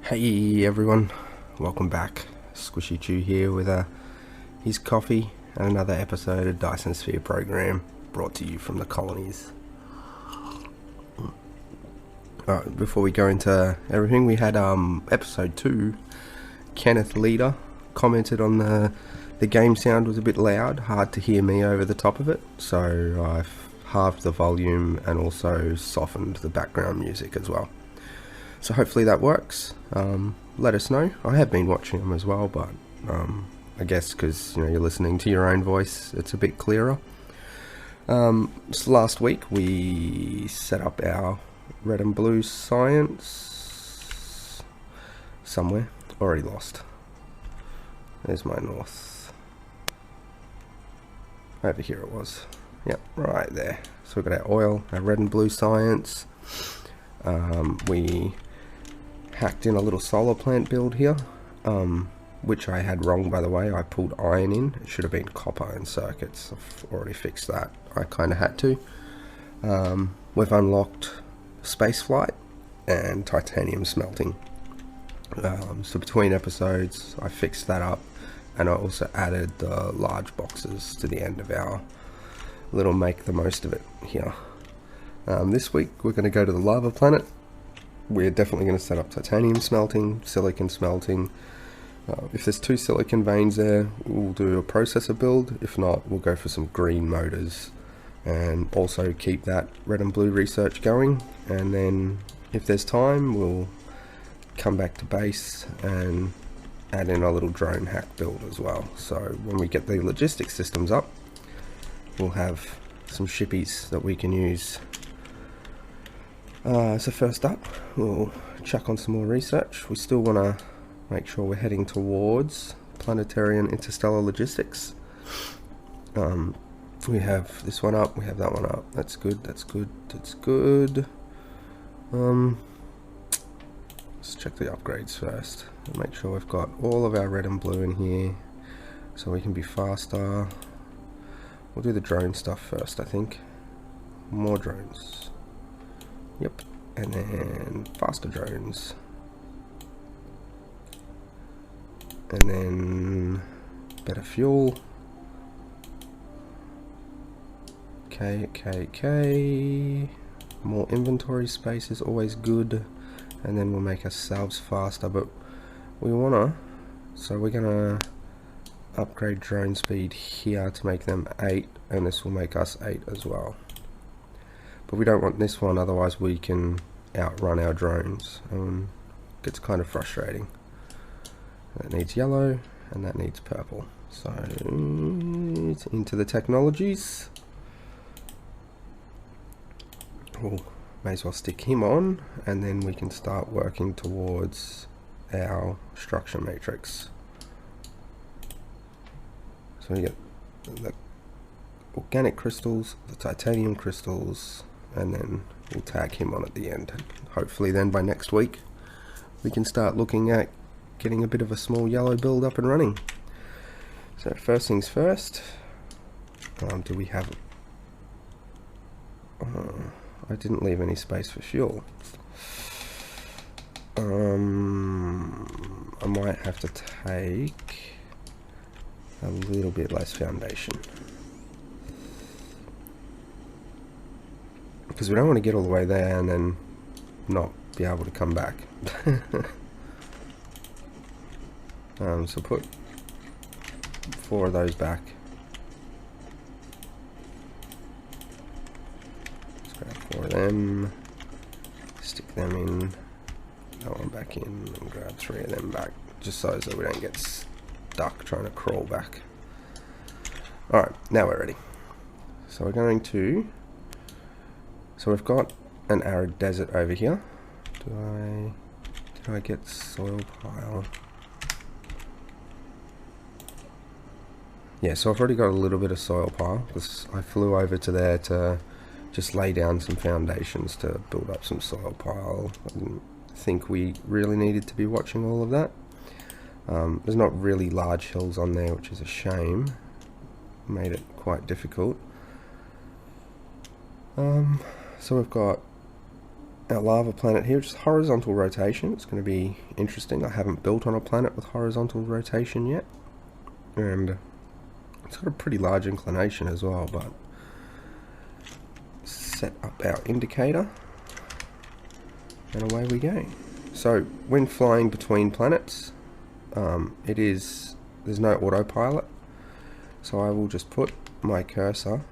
Hey everyone, welcome back. Squishy Chew here with his coffee and another episode of Dyson Sphere Program, brought to you from the colonies. Before we go into everything, we had episode 2. Kenneth Leader commented on the game sound was a bit loud, hard to hear me over the top of it, so I've halved the volume and also softened the background music as well. So hopefully that works. Let us know. I have been watching them as well, but I guess because you're listening to your own voice, it's a bit clearer. So last week we set up our red and blue science somewhere. Already lost. There's my north. Over here it was. Yep, right there. So we've got our oil, our red and blue science. We hacked in a little solar plant build here, which I had wrong, by the way. I pulled iron in. It should have been copper in circuits. I've already fixed that. I kind of had to. We've unlocked space flight and titanium smelting. So between episodes I fixed that up, and I also added the large boxes to the end of our little make the most of it here. This week we're going to go to the lava planet. We're definitely going to set up titanium smelting, silicon smelting. If there's 2 silicon veins there, we'll do a processor build. If not, we'll go for some green motors and also keep that red and blue research going. And then if there's time, we'll come back to base and add in a little drone hack build as well. So when we get the logistics systems up, we'll have some shippies that we can use. So first up, we'll chuck on some more research. We still want to make sure we're heading towards planetary and interstellar logistics. We have this one up, we have that one up. That's good, that's good, that's good. Let's check the upgrades first. Make sure we've got all of our red and blue in here so we can be faster. We'll do the drone stuff first, I think. More drones. Yep, and then faster drones. And then better fuel. Okay. More inventory space is always good. And then we'll make ourselves faster, but we wanna, so we're gonna upgrade drone speed here to make them 8, and this will make us 8 as well. But we don't want this one, otherwise we can outrun our drones. Gets kind of frustrating. That needs yellow and that needs purple. So it's into the technologies. Oh, may as well stick him on, and then we can start working towards our structure matrix. So we get the organic crystals, the titanium crystals, and then we'll tag him on at the end. Hopefully then by next week we can start looking at getting a bit of a small yellow build up and running. So first things first, do we have I didn't leave any space for fuel. I might have to take a little bit less foundation, because we don't want to get all the way there and then not be able to come back. So put 4 of those back. Let's grab 4 of them, stick them in, that one back in, and grab 3 of them back, just so that we don't get stuck trying to crawl back. Alright, now we're ready. So we're going to, so we've got an arid desert over here. Did I get soil pile? Yeah, so I've already got a little bit of soil pile, because I flew over to there to just lay down some foundations to build up some soil pile. I didn't think we really needed to be watching all of that. There's not really large hills on there, which is a shame. Made it quite difficult. So we've got our lava planet here, just horizontal rotation. It's going to be interesting. I haven't built on a planet with horizontal rotation yet, and it's got a pretty large inclination as well. But set up our indicator, and away we go. So when flying between planets, there's no autopilot, so I will just put my cursor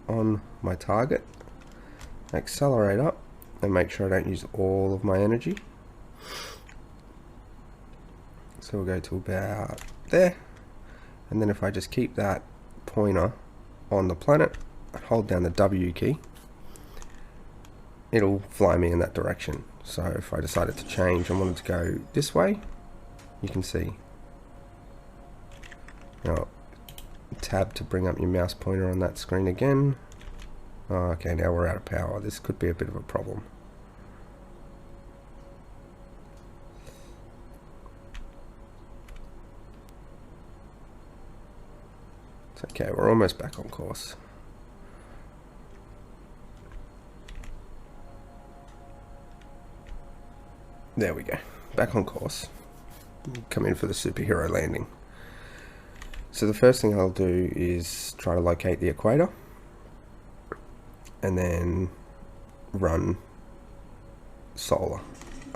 on my target, accelerate up, and make sure I don't use all of my energy. So we'll go to about there, and then if I just keep that pointer on the planet and hold down the W key, it'll fly me in that direction. So if I decided to change and wanted to go this way, you can see. Now, tab to bring up your mouse pointer on that screen again. Oh, okay, now we're out of power. This could be a bit of a problem. It's okay, we're almost back on course. There we go, back on course. Come in for the superhero landing. So the first thing I'll do is try to locate the equator, and then run solar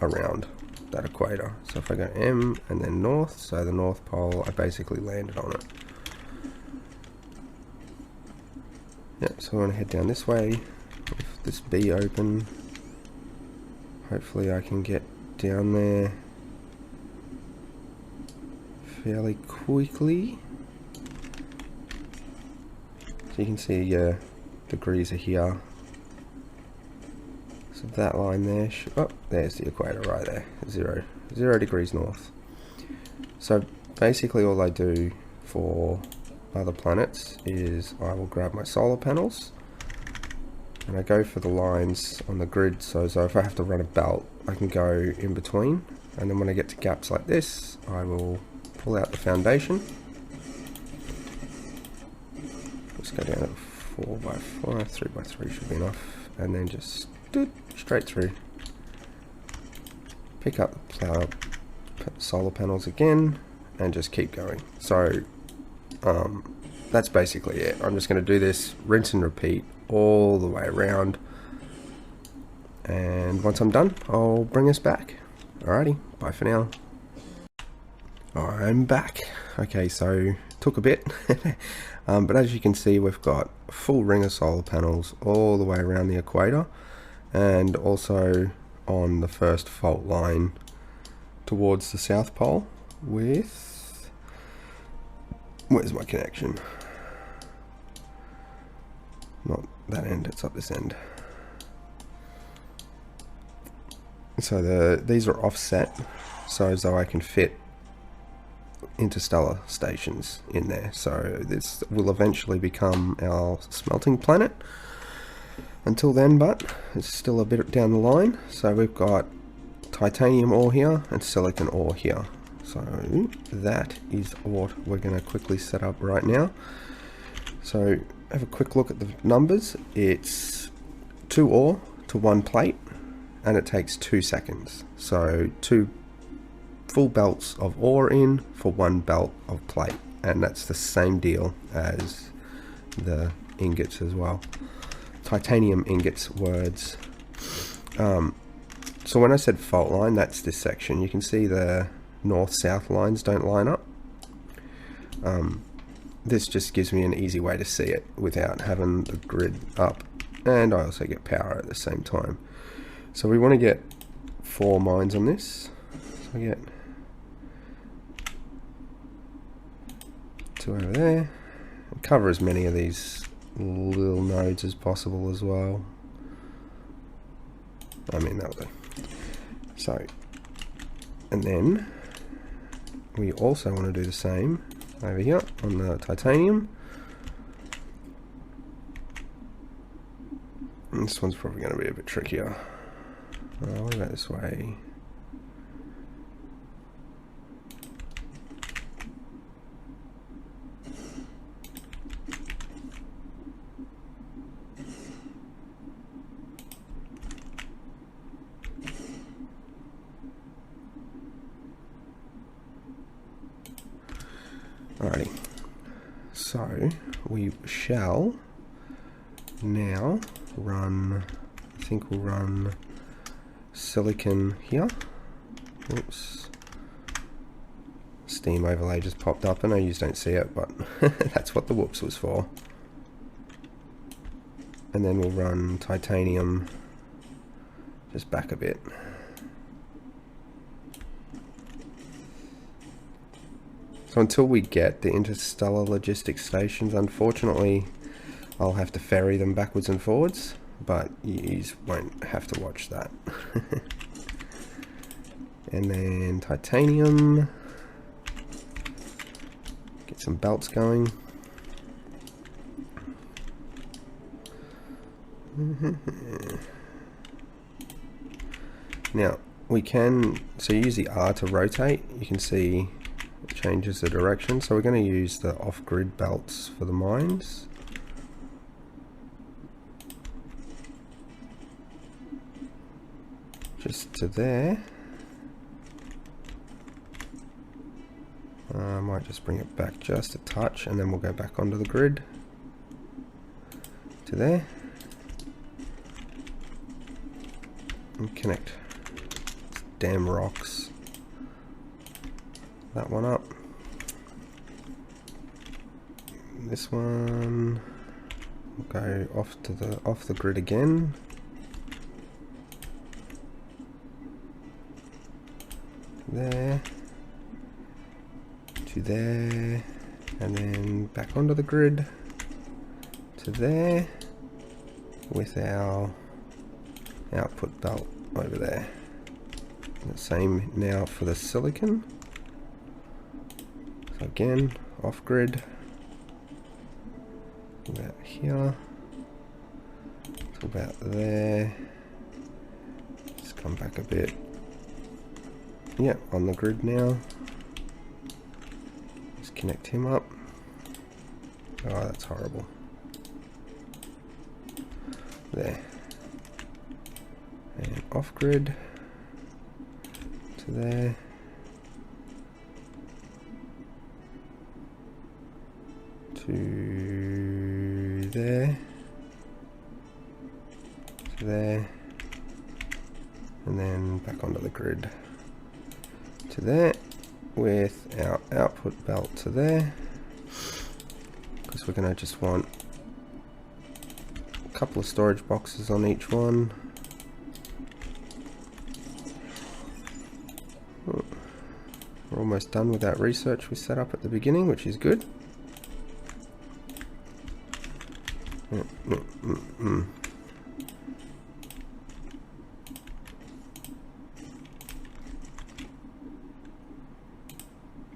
around that equator. So if I go M and then north, so the North Pole, I basically landed on it. Yep, so I want to head down this way. If this B open, hopefully I can get down there fairly quickly. So you can see degrees are here. So that line there, oh, there's the equator right there, 0 degrees north. So basically all I do for other planets is I will grab my solar panels and I go for the lines on the grid, so if I have to run a belt I can go in between, and then when I get to gaps like this I will pull out the foundation. Let's go down at 4x4, 3x3 should be enough, and then just straight through. Pick up the solar panels again and just keep going. So that's basically it. I'm just going to do this, rinse and repeat all the way around, and once I'm done I'll bring us back. Alrighty, bye for now. I'm back. Okay, so took a bit but as you can see we've got a full ring of solar panels all the way around the equator, and also on the first fault line towards the South Pole with, where's my connection? Not that end, it's up this end. So these are offset, so as though I can fit interstellar stations in there. So this will eventually become our smelting planet. Until then, but it's still a bit down the line. So we've got titanium ore here and silicon ore here. So that is what we're going to quickly set up right now. So have a quick look at the numbers. It's 2 ore to 1 plate, and it takes 2 seconds. So 2 full belts of ore in for 1 belt of plate, and that's the same deal as the ingots as well. Titanium ingots words. So when I said fault line, that's this section. You can see the north-south lines don't line up. This just gives me an easy way to see it without having the grid up, and I also get power at the same time. So we want to get 4 mines on this. So I get 2 over there, and cover as many of these little nodes as possible as well. I mean, that'll do. So, and then we also want to do the same over here on the titanium. And this one's probably going to be a bit trickier. What about this way? Alrighty, so we shall now run, I think we'll run silicon here. Oops. Steam overlay just popped up. I know you don't see it, but that's what the whoops was for. And then we'll run titanium just back a bit. So until we get the interstellar logistics stations, unfortunately, I'll have to ferry them backwards and forwards, but you won't have to watch that. And then titanium. Get some belts going. Now, we can, so use the R to rotate. You can see it changes the direction. So we're going to use the off-grid belts for the mines. Just to there. I might just bring it back just a touch, and then we'll go back onto the grid. To there. And connect damn rocks. That one up. This one will go off the grid again. There. To there. And then back onto the grid. To there. With our output belt over there. And the same now for the silicon. So again, off grid. About here. To about there. Just come back a bit. Yep, on the grid now. Just connect him up. Oh, that's horrible. There. And off grid to there. To there. To there. And then back onto the grid. To there. With our output belt to there. Because we're going to just want a couple of storage boxes on each one. We're almost done with that research we set up at the beginning, which is good.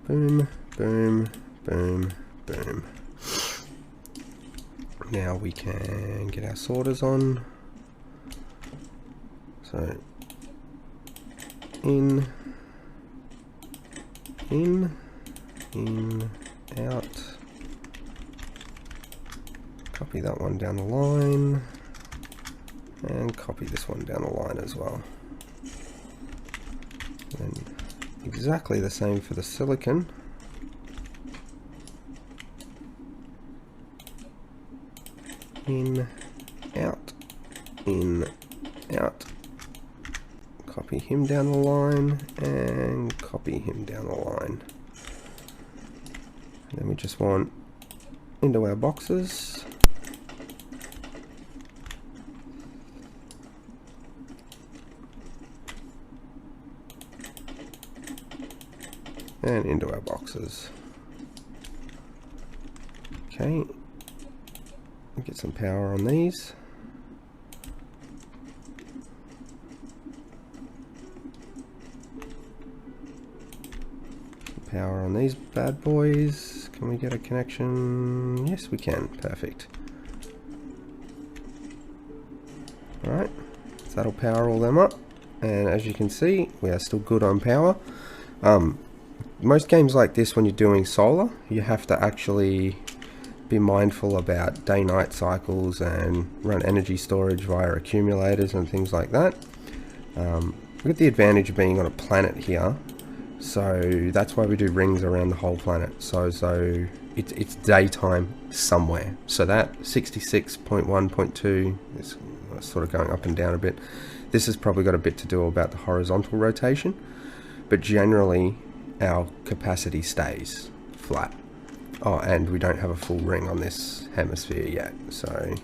Boom, boom, boom, boom. Now we can get our sorters on. So, in, out. Copy that one down the line. And copy this one down the line as well. And exactly the same for the silicon. In, out, copy him down the line, and copy him down the line. And then we just want into our boxes. And into our boxes. Okay. Get some power on these. Some power on these bad boys. Can we get a connection? Yes, we can. Perfect. Alright. So that'll power all them up. And as you can see, we are still good on power. Most games like this, when you're doing solar, you have to actually be mindful about day-night cycles and run energy storage via accumulators and things like that. We've got the advantage of being on a planet here, So that's why we do rings around the whole planet. So it's daytime somewhere. So that 66.1.2 is sort of going up and down a bit. This has probably got a bit to do about the horizontal rotation, but generally our capacity stays flat. Oh, and we don't have a full ring on this hemisphere yet. So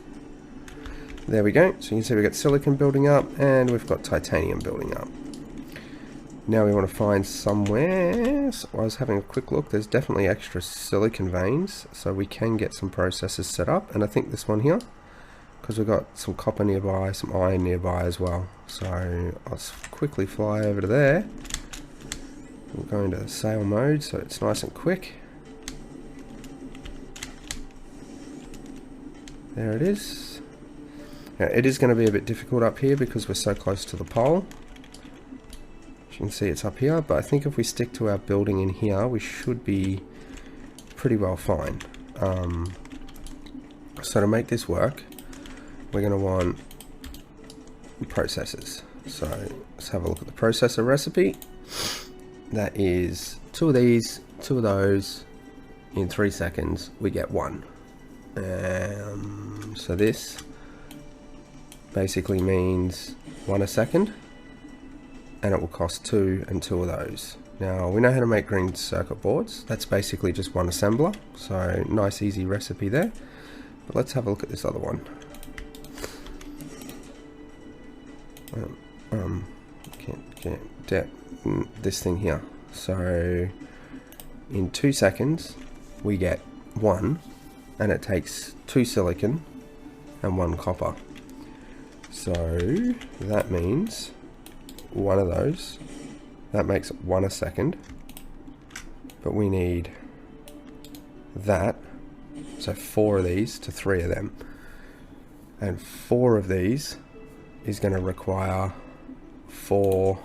there we go. So you can see we've got silicon building up and we've got titanium building up. Now we want to find somewhere, so I was having a quick look, there's definitely extra silicon veins, so we can get some processes set up, and I think this one here, because we've got some copper nearby, some iron nearby as well. So I'll quickly fly over to there. We'll go into sail mode so it's nice and quick. There it is. Now it is going to be a bit difficult up here because we're so close to the pole. You can see it's up here, but I think if we stick to our building in here, we should be pretty well fine. So to make this work, we're going to want processors. So let's have a look at the processor recipe. That is 2 of these, 2 of those. In 3 seconds, we get 1. So this basically means 1 a second. And it will cost 2 and 2 of those. Now we know how to make green circuit boards. That's basically just 1 assembler. So nice easy recipe there. But let's have a look at this other one. Can't get this thing here. So in 2 seconds we get 1, and it takes 2 silicon and 1 copper. So that means 1 of those, that makes 1 a second, but we need that, so 4 of these to 3 of them, and 4 of these is going to require 4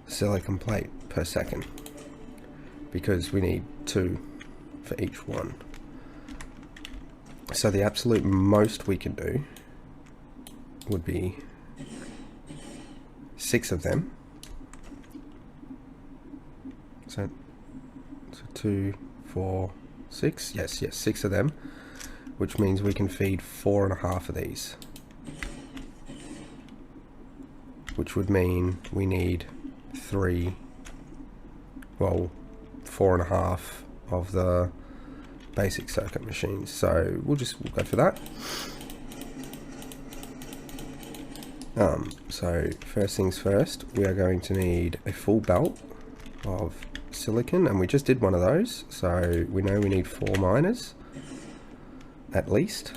silicon plate per second, because we need 2 for each one. So the absolute most we can do would be 6 of them. So 2, 4, 6. Yes, 6 of them, which means we can feed 4.5 of these, which would mean we need 3, well, 4.5 of the basic circuit machines. So we'll go for that. So first things first, we are going to need a full belt of silicon, and we just did one of those, so we know we need 4 miners at least.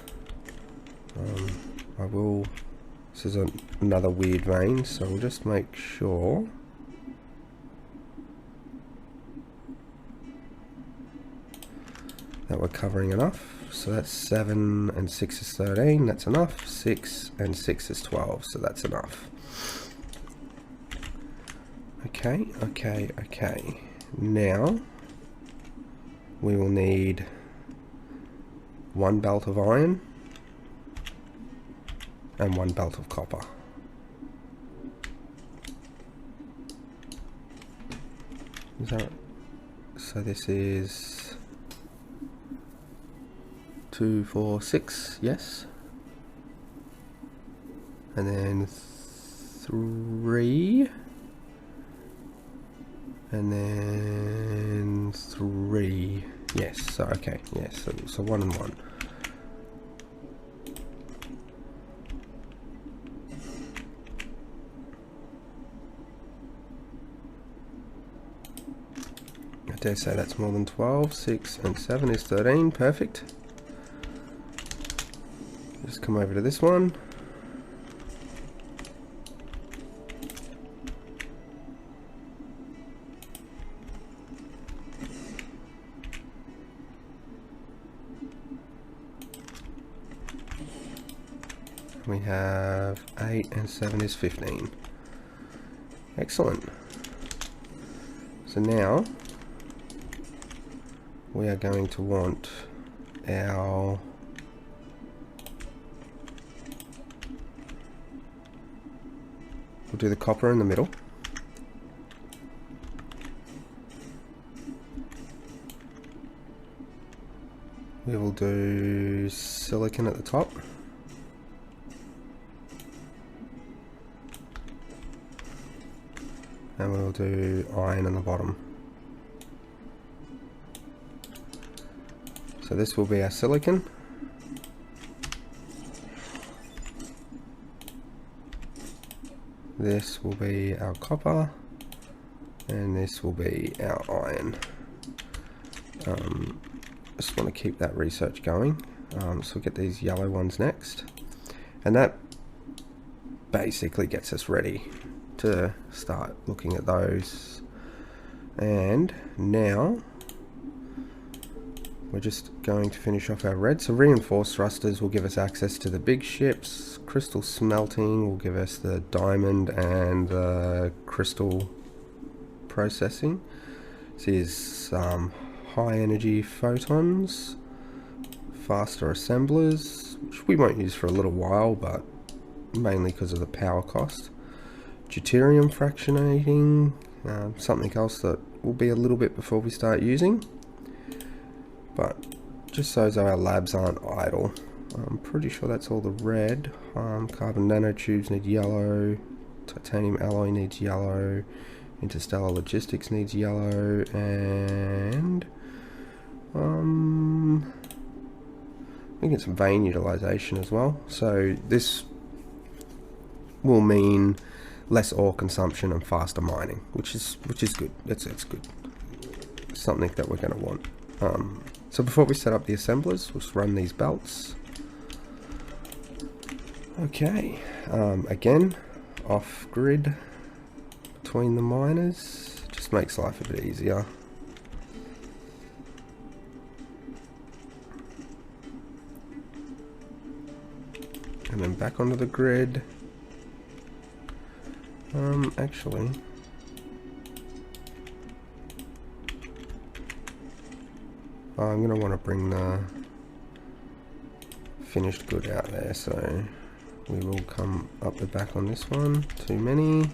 This is another weird vein, so we'll just make sure that we're covering enough. So that's 7 and 6 is 13, that's enough. 6 and 6 is 12, so that's enough. Okay. Now we will need 1 belt of iron and 1 belt of copper. Is that right? So this is 2, 4, 6, yes. And then 3. And then 3. Yes, so okay, yes, so 1 and 1. I dare say that's more than 12. 6 and 7 is 13, perfect. Just come over to this one. We have 8 and 7 is 15. Excellent. So now we are going to want our we'll do the copper in the middle. we will do silicon at the top. And we'll do iron on the bottom. So this will be our silicon. This will be our copper. And this will be our iron. Just want to keep that research going. So we'll get these yellow ones next. And that basically gets us ready to start looking at those. And now we're just going to finish off our red. So reinforced thrusters will give us access to the big ships. Crystal smelting will give us the diamond and the crystal processing. This is high energy photons, faster assemblers, which we won't use for a little while, but mainly because of the power cost. Deuterium fractionating, something else that will be a little bit before we start using, but just so our labs aren't idle. I'm pretty sure that's all the red. Carbon nanotubes need yellow, titanium alloy needs yellow, interstellar logistics needs yellow, and I think it's vein utilization as well. So this will mean less ore consumption and faster mining, which is good. It's good. It's something that we're going to want. So before we set up the assemblers, we'll just run these belts. Okay. Again, off grid between the miners just makes life a bit easier. And then back onto the grid. Actually, I'm going to want to bring the finished good out there, so we will come up the back on this one. Too many.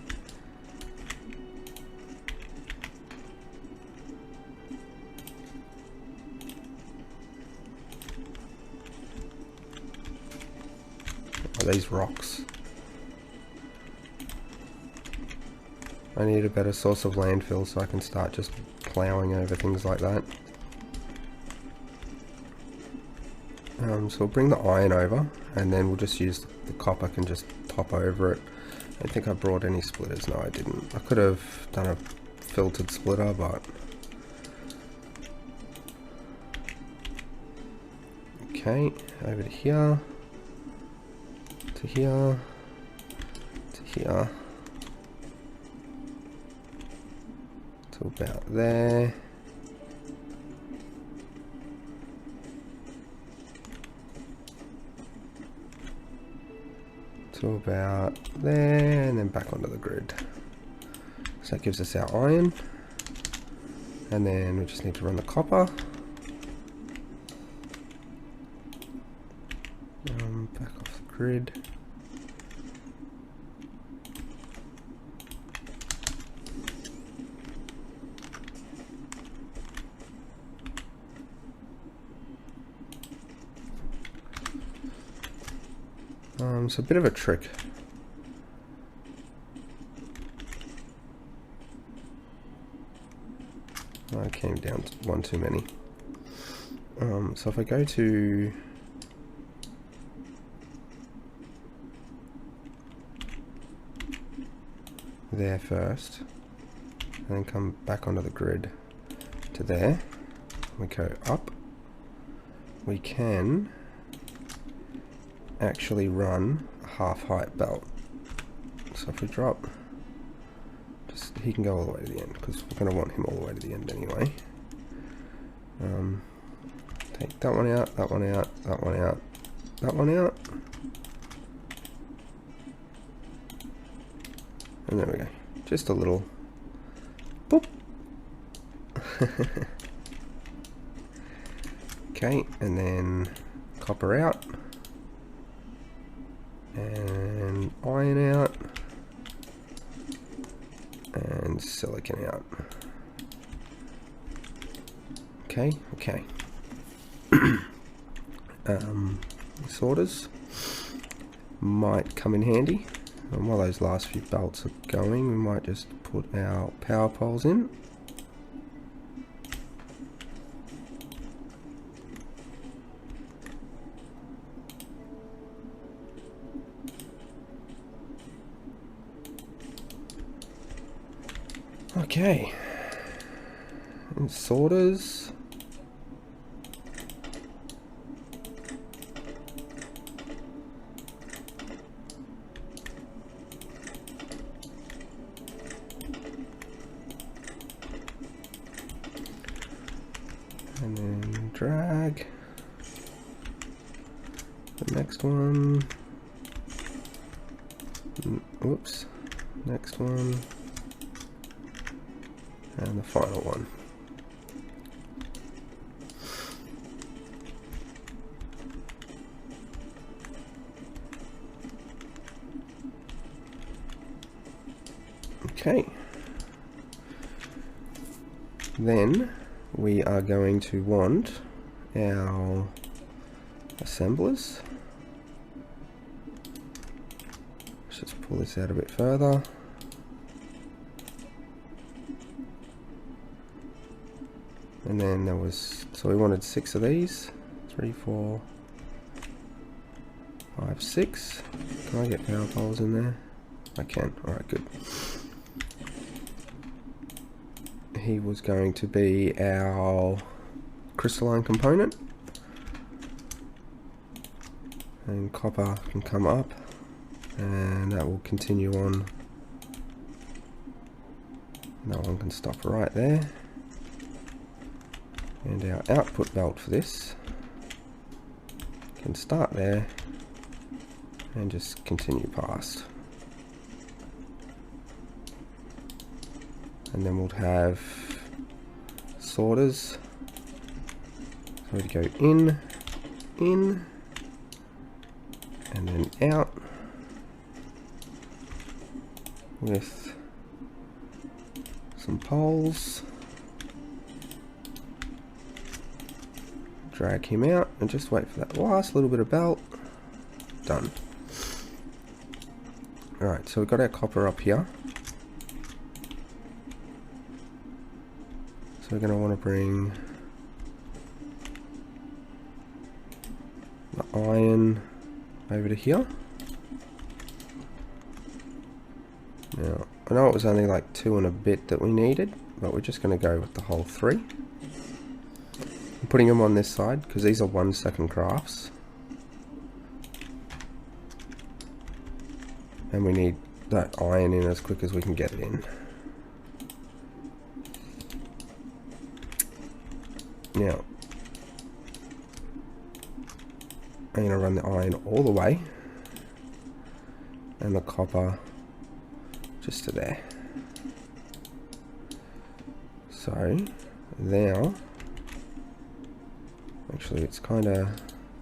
Oh, these rocks. I need a better source of landfill so I can start just ploughing over things like that. So we'll bring the iron over, and then we'll just use the copper, can just pop over it. I don't think I brought any splitters. No, I didn't. I could have done a filtered splitter, but... Okay, over to here. To here. To here. To about there. To about there, and then back onto the grid. So that gives us our iron, and then we just need to run the copper. Back off the grid. So a bit of a trick. I came down to one too many. So if I go to there first, and then come back onto the grid to there, we go up, we can actually run a half height belt. So if we drop, just he can go all the way to the end, because we're going to want him all the way to the end anyway. Take that one out, that one out, that one out, that one out, and there we go. Just a little boop. Okay, and then copper out. And iron out, and silicon out. Okay. sorters might come in handy. And while those last few belts are going, we might just put our power poles in. Okay, and sorters. And then drag the next one. Whoops, next one. And the final one. Okay. Then we are going to want our assemblers. Let's just pull this out a bit further. And then there was, so we wanted 6 of these. 3, 4, 5, 6. Can I get power poles in there? I can. Alright, good. He was going to be our crystalline component. And copper can come up. And that will continue on. That one can stop right there. And our output belt for this can start there and just continue past. And then we'll have sorters. So we go in, and then out with some poles. Drag him out and just wait for that last little bit of belt. Done. Alright, so we've got our copper up here. So we're going to want to bring the iron over to here. Now, I know it was only like 2 and a bit that we needed, but we're just going to go with the whole 3. I'm putting them on this side because these are 1-second crafts. And we need that iron in as quick as we can get it in. Now, I'm going to run the iron all the way. And the copper just to there. So, now, actually it's kind of,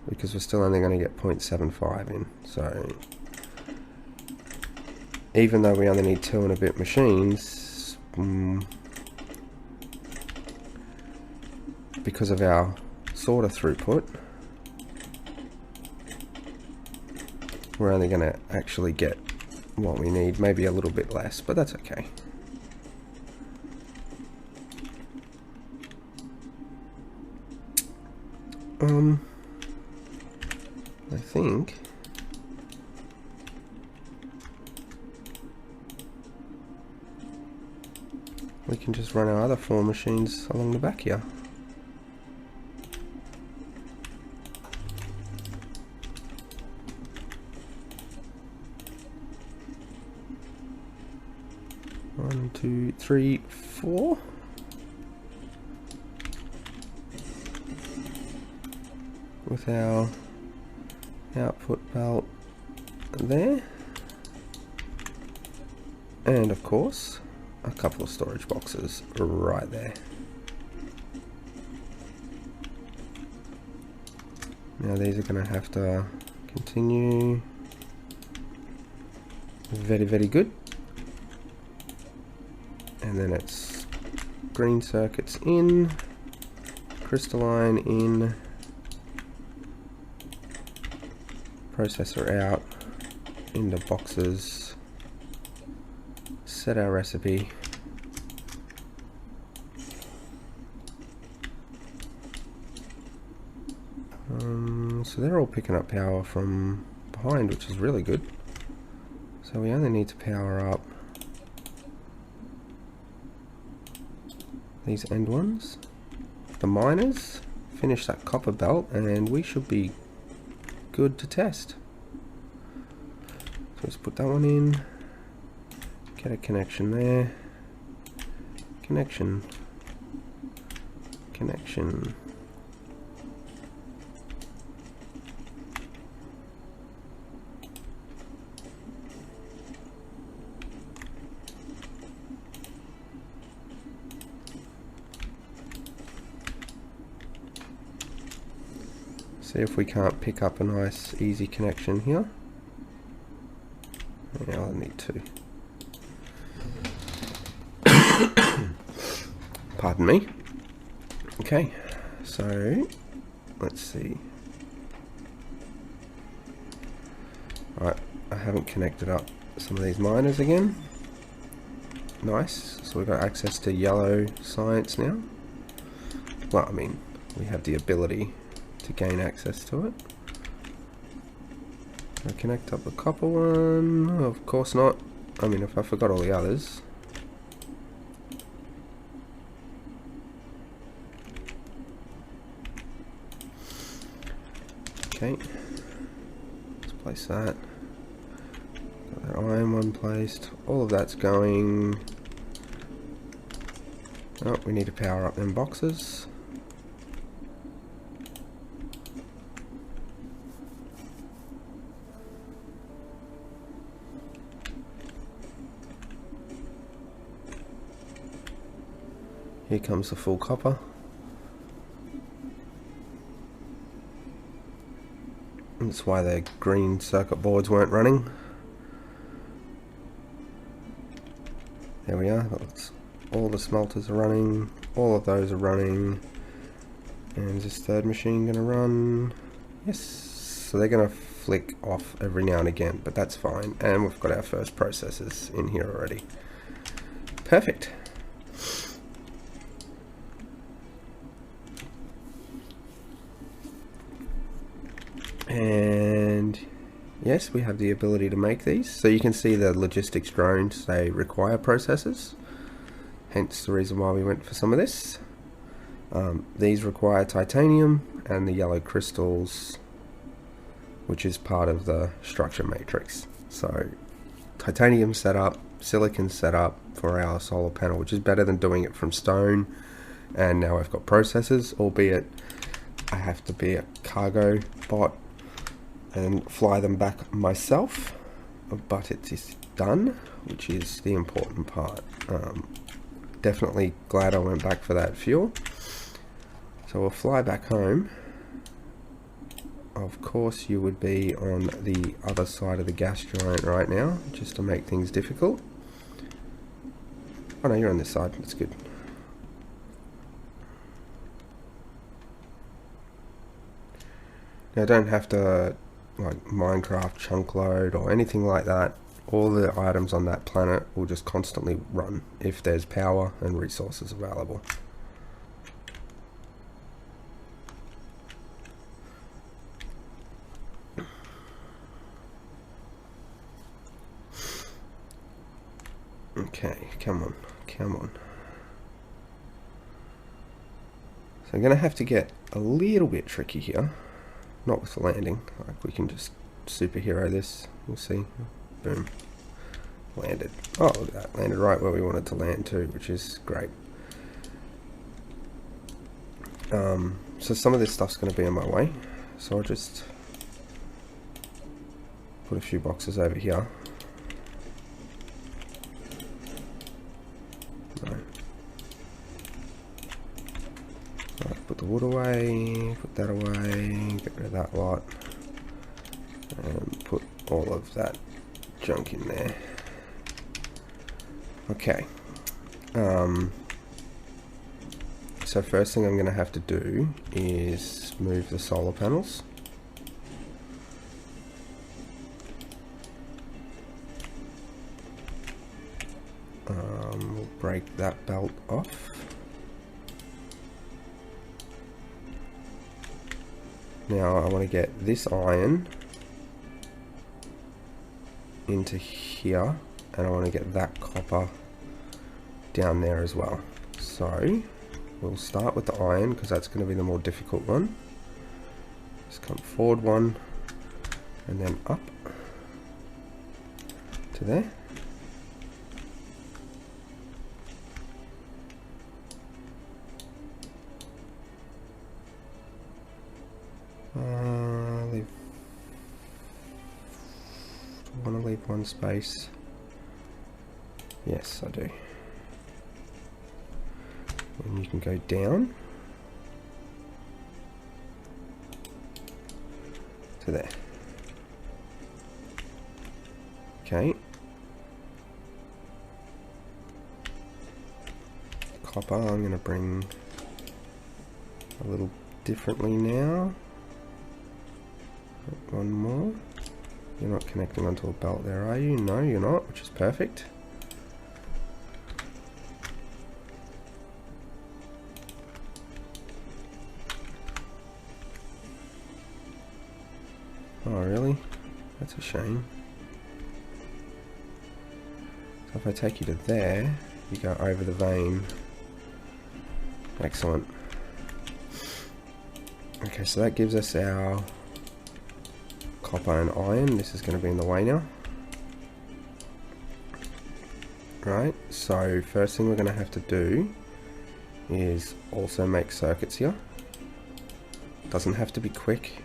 because we're still only going to get 0.75 in, so even though we only need 2 and a bit machines, because of our sorter throughput, we're only going to actually get what we need, maybe a little bit less, but that's okay. I think we can just run our other 4 machines along the back here. One, 2, 3, 4. With our output belt there, and of course a couple of storage boxes right there. Now these are going to have to continue. Very, very good. And then it's green circuits in, crystalline in, processor out, into boxes, set our recipe. So they're all picking up power from behind, which is really good. So we only need to power up these end ones, the miners, finish that copper belt, and we should be good to test. So let's put that one in, get a connection there, connection, connection. See if we can't pick up a nice easy connection here. Yeah, I'll need to. Pardon me. Okay, so let's see. Right, I haven't connected up some of these miners again. Nice, so we've got access to yellow science now. Well, I mean, we have the ability to gain access to it. Can I connect up the copper one? Oh, of course not. I mean, if I forgot all the others. Okay, let's place that. Got that iron one placed. All of that's going. Oh, we need to power up them boxes. Here comes the full copper. That's why the green circuit boards weren't running. There we are. All the smelters are running. All of those are running. And is this third machine going to run? Yes. So they're going to flick off every now and again, but that's fine. And we've got our first processors in here already. Perfect. And yes, we have the ability to make these. So you can see the logistics drones, they require processors. Hence the reason why we went for some of this. These require titanium and the yellow crystals, which is part of the structure matrix. So titanium setup, silicon setup for our solar panel, which is better than doing it from stone. And now I've got processors, albeit I have to be a cargo bot and fly them back myself, but it is done, which is the important part. Definitely glad I went back for that fuel. So we'll fly back home. Of course you would be on the other side of the gas giant right now, just to make things difficult. Oh no, you're on this side, that's good. Now I don't have to like Minecraft chunk load or anything like that. All the items on that planet will just constantly run if there's power and resources available. Okay, come on, come on. So I'm gonna have to get a little bit tricky here. Not with the landing, like we can just superhero this, we'll see. Boom. Landed. Oh, look at that, landed right where we wanted to land too, which is great. So some of this stuff's going to be in my way, so I'll just put a few boxes over here. No. Right, put the wood away, put that away, get rid of that lot, and put all of that junk in there. Okay. So first thing I'm going to have to do is move the solar panels. We'll break that belt off. Now I want to get this iron into here, and I want to get that copper down there as well. So we'll start with the iron because that's going to be the more difficult one. Just come forward one and then up to there. I want to leave one space. Yes, I do. And you can go down to there. Okay. Copper, I'm going to bring a little differently now. One more. You're not connecting onto a belt there, are you? No, you're not, which is perfect. Oh, really? That's a shame. So if I take you to there, you go over the vein. Excellent. Okay, so that gives us our copper and iron. This is going to be in the way now. Right, so first thing we're going to have to do is also make circuits here. Doesn't have to be quick,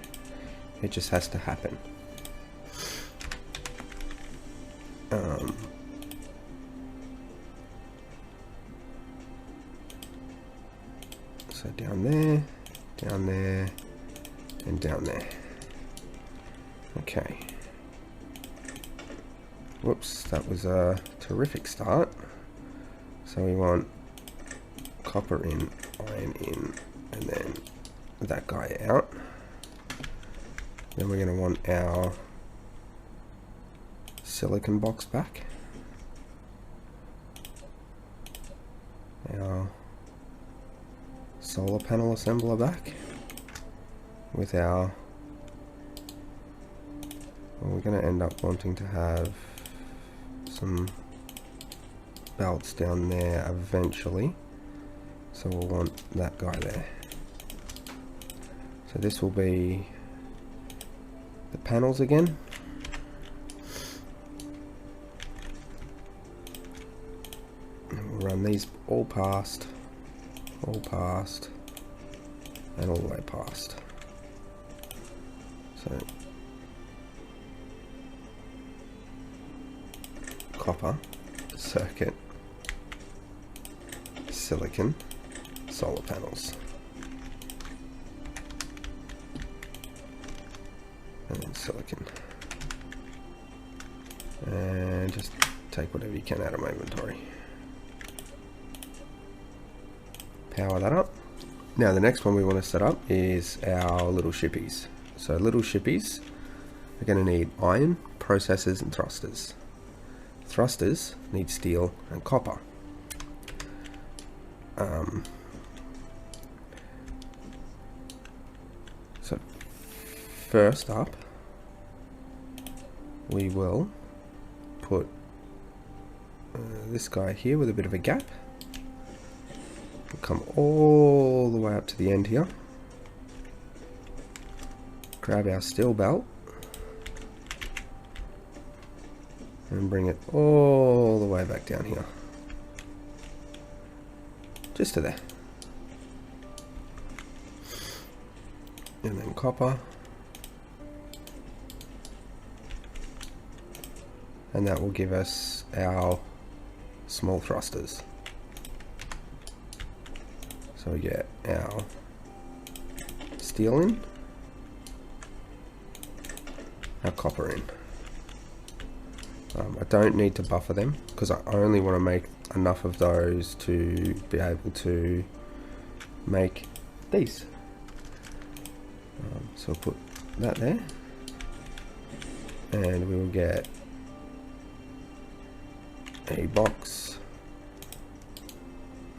it just has to happen. So down there, and down there. Okay. Whoops, that was a terrific start. So we want copper in, iron in, and then that guy out. Then we're going to want our silicon box back. Our solar panel assembler back. With our... Well, we're going to end up wanting to have some belts down there eventually. So we'll want that guy there. So this will be the panels again. And we'll run these all past, and all the way past. So copper, circuit, silicon, solar panels. And then silicon. And just take whatever you can out of my inventory. Power that up. Now the next one we want to set up is our little shippies. So little shippies are going to need iron, processors and thrusters. Thrusters need steel and copper. So first up, we will put this guy here with a bit of a gap. We'll come all the way up to the end here. Grab our steel belt and bring it all the way back down here. Just to there. And then copper. And that will give us our small thrusters. So we get our steel in, our copper in. I don't need to buffer them because I only want to make enough of those to be able to make these. So we'll put that there, and we will get a box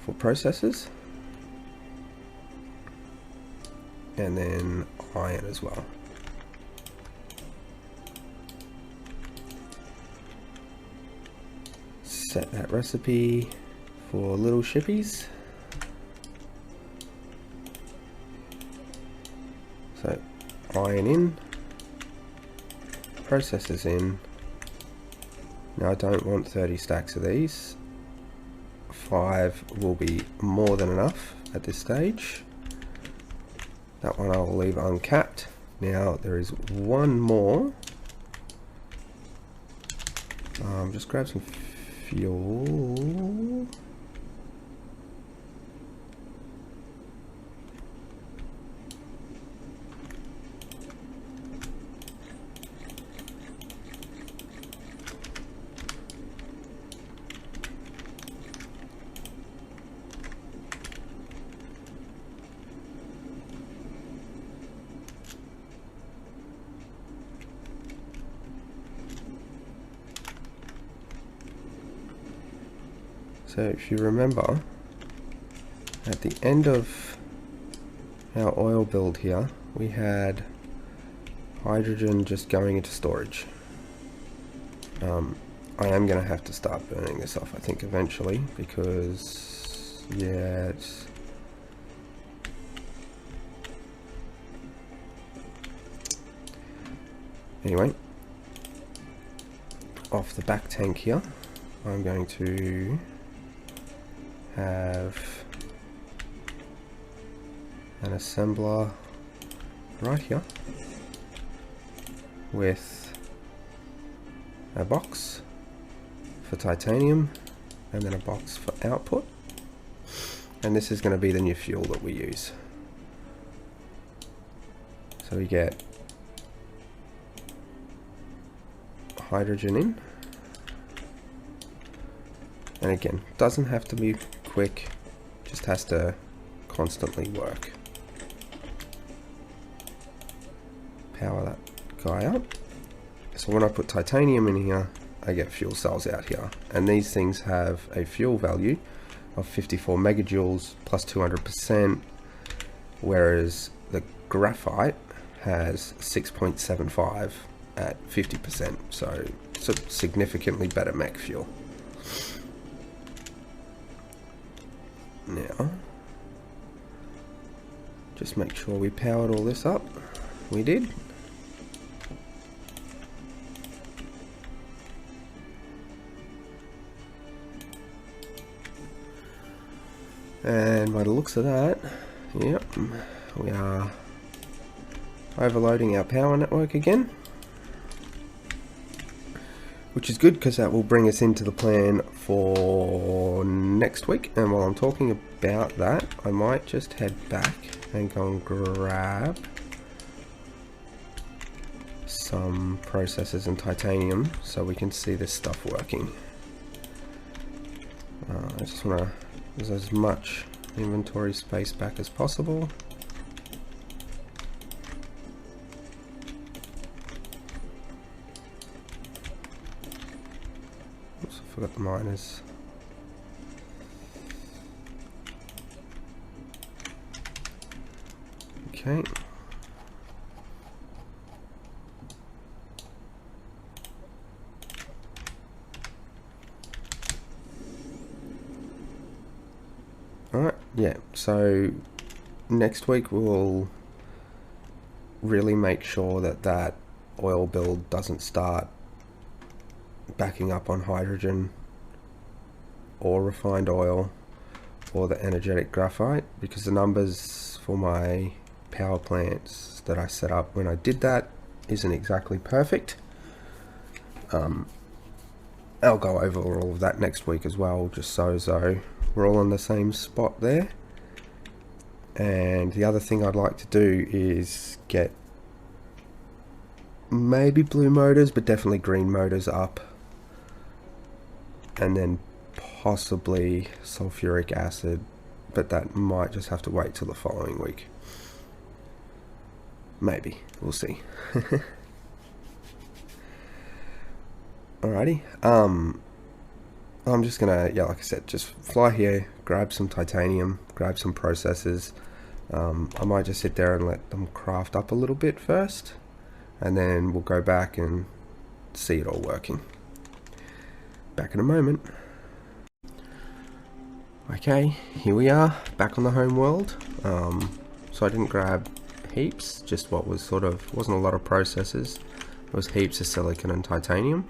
for processes, and then iron as well. Set that recipe for little shippies. So iron in, processes in. Now I don't want 30 stacks of these. 5 will be more than enough at this stage. That one I'll leave uncapped. Now there is one more. Just grab some fuel. So if you remember, at the end of our oil build here, we had hydrogen just going into storage. I am going to have to start burning this off, I think, eventually, because, yeah, it's... Anyway, off the back tank here, I'm going to have an assembler right here with a box for titanium and then a box for output, and this is going to be the new fuel that we use. So we get hydrogen in, and again, doesn't have to be quick, just has to constantly work. Power that guy up. So when I put titanium in here, I get fuel cells out here, and these things have a fuel value of 54 megajoules plus 200%, whereas the graphite has 6.75 at 50%, so it's a significantly better mech fuel. Now, just make sure we powered all this up. We did. And by the looks of that, yep, we are overloading our power network again, which is good because that will bring us into the plan for next week. And while I'm talking about that, I might just head back and go and grab some processors and titanium so we can see this stuff working. I just want to use as much inventory space back as possible. Oops, I forgot the miners. Okay. Alright, yeah, so next week we'll really make sure that that oil build doesn't start backing up on hydrogen or refined oil or the energetic graphite, because the numbers for my power plants that I set up when I did that isn't exactly perfect. I'll go over all of that next week as well, just so we're all on the same spot there. And the other thing I'd like to do is get maybe blue motors, but definitely green motors up, and then possibly sulfuric acid, but that might just have to wait till the following week. Maybe, we'll see. Alrighty, I'm just gonna, yeah, like I said, just fly here, grab some titanium, grab some processors. I might just sit there and let them craft up a little bit first, and then we'll go back and see it all working. Back in a moment. Okay, here we are, back on the home world. So I didn't grab heaps, just what was wasn't a lot of processors. It was heaps of silicon and titanium.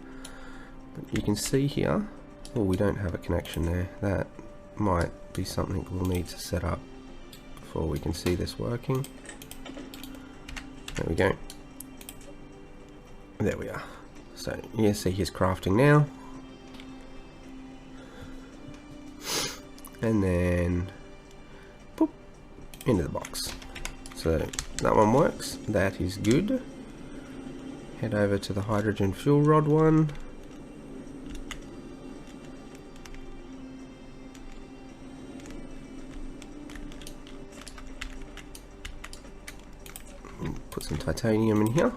But you can see here, oh, we don't have a connection there. That might be something we'll need to set up before we can see this working. There we go. There we are. So you see he's crafting now. And then boop, into the box. So that one works. That is good. Head over to the hydrogen fuel rod one. Put some titanium in here.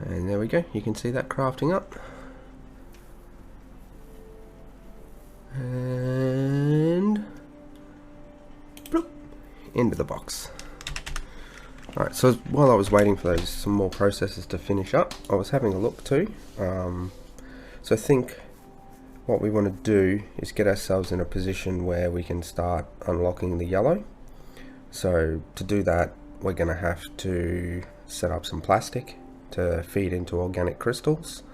And there we go. You can see that crafting up. And bloop, into the box. Alright, so while I was waiting for some more processes to finish up, I was having a look too. So I think what we want to do is get ourselves in a position where we can start unlocking the yellow. So to do that, we're going to have to set up some plastic to feed into organic crystals.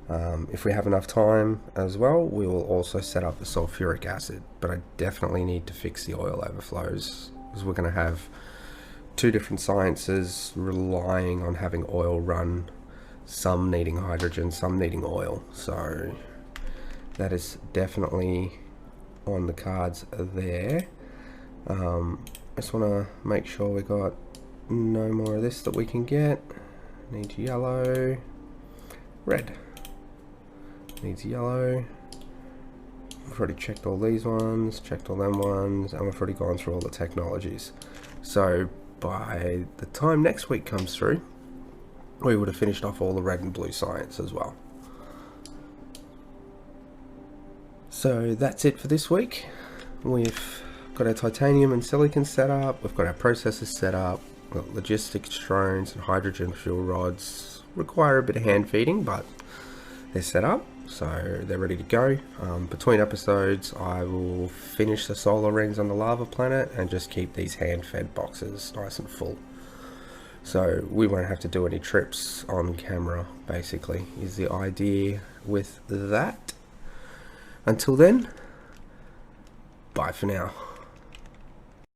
If we have enough time as well, we will also set up the sulfuric acid, but I definitely need to fix the oil overflows, because we're going to have two different sciences relying on having oil run, some needing hydrogen, some needing oil. So that is definitely on the cards there. I just want to make sure we got no more of this that we can get. Needs yellow, red. Needs yellow. We've already checked all these ones, checked all them ones, and we've already gone through all the technologies. So by the time next week comes through, we would have finished off all the red and blue science as well. So that's it for this week. We've got our titanium and silicon set up, we've got our processors set up, we've got logistics drones and hydrogen fuel rods. Require a bit of hand feeding, but they're set up, so they're ready to go. Between episodes, I will finish the solar rings on the lava planet and just keep these hand-fed boxes nice and full. So we won't have to do any trips on camera, basically, is the idea with that. Until then, bye for now.